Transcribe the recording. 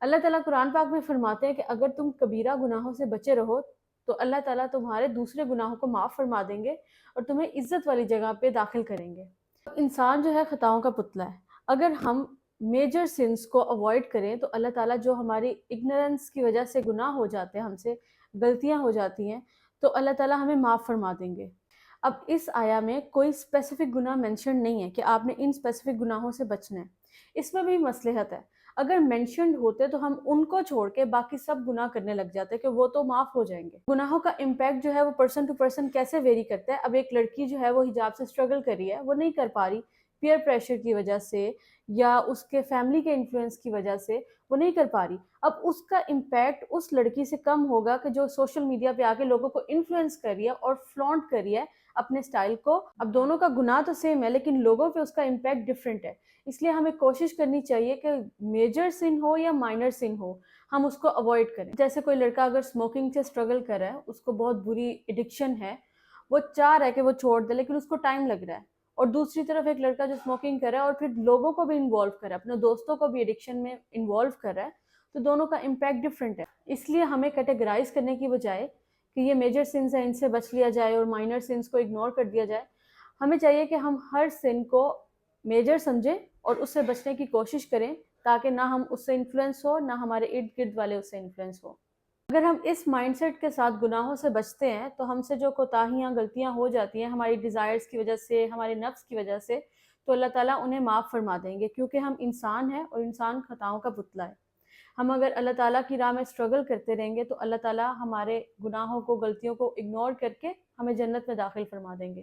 اللہ تعالیٰ قرآن پاک میں فرماتے ہیں کہ اگر تم کبیرہ گناہوں سے بچے رہو تو اللہ تعالیٰ تمہارے دوسرے گناہوں کو معاف فرما دیں گے اور تمہیں عزت والی جگہ پہ داخل کریں گے۔ انسان جو ہے خطاؤں کا پتلا ہے۔ اگر ہم میجر سنس کو اوائڈ کریں تو اللہ تعالیٰ جو ہماری اگنورنس کی وجہ سے گناہ ہو جاتے ہیں، ہم سے غلطیاں ہو جاتی ہیں، تو اللہ تعالیٰ ہمیں معاف فرما دیں گے۔ اب اس آیا میں کوئی اسپیسیفک گناہ مینشن نہیں ہے کہ آپ نے ان اسپیسیفک گناہوں سے بچنا ہے۔ اس میں بھی مصلحت ہے۔ اگر مینشنڈ ہوتے تو ہم ان کو چھوڑ کے باقی سب گناہ کرنے لگ جاتے کہ وہ تو معاف ہو جائیں گے۔ گناہوں کا امپیکٹ جو ہے وہ پرسن ٹو پرسن کیسے ویری کرتا ہے۔ اب ایک لڑکی جو ہے وہ حجاب سے اسٹرگل کر رہی ہے، وہ نہیں کر پا رہی پیئر پریشر کی وجہ سے یا اس کے فیملی کے انفلوئنس کی وجہ سے وہ نہیں کر پا رہی۔ اب اس کا امپیکٹ اس لڑکی سے کم ہوگا کہ جو سوشل میڈیا پہ آ کے لوگوں کو انفلوئنس کر رہی ہے اور فلانٹ کر رہی ہے اپنے سٹائل کو۔ اب دونوں کا گناہ تو سیم ہے لیکن لوگوں پہ اس کا امپیکٹ ڈفرینٹ ہے۔ اس لیے ہمیں کوشش کرنی چاہیے کہ میجر سن ہو یا مائنر سن ہو، ہم اس کو اوائڈ کریں۔ جیسے کوئی لڑکا اگر اسموکنگ سے اسٹرگل کر رہا ہے، اس کو بہت بری ایڈکشن ہے، وہ چاہ رہا ہے کہ وہ چھوڑ دے لیکن اس کو ٹائم لگ رہا ہے، اور دوسری طرف ایک لڑکا جو اسموکنگ کر رہا ہے اور پھر لوگوں کو بھی انوالو کر رہا ہے، اپنے دوستوں کو بھی ایڈکشن میں انوالو کر رہا ہے، تو دونوں کا امپیکٹ ڈفرینٹ ہے۔ اس لیے ہمیں کیٹیگرائز کرنے کی بجائے کہ یہ میجر سنس ہیں ان سے بچ لیا جائے اور مائنر سنس کو اگنور کر دیا جائے، ہمیں چاہیے کہ ہم ہر سن کو میجر سمجھیں اور اس سے بچنے کی کوشش کریں تاکہ نہ ہم اس سے انفلوئنس ہو نہ ہمارے ارد گرد والے اس سے انفلوئنس ہو۔ اگر ہم اس مائنڈ سیٹ کے ساتھ گناہوں سے بچتے ہیں تو ہم سے جو کوتاہیاں غلطیاں ہو جاتی ہیں ہماری ڈیزائرز کی وجہ سے، ہمارے نفس کی وجہ سے، تو اللہ تعالیٰ انہیں معاف فرما دیں گے، کیونکہ ہم انسان ہیں اور انسان خطاؤں کا پتلا ہے۔ ہم اگر اللہ تعالیٰ کی راہ میں اسٹرگل کرتے رہیں گے تو اللہ تعالیٰ ہمارے گناہوں کو، غلطیوں کو اگنور کر کے ہمیں جنت میں داخل فرما دیں گے۔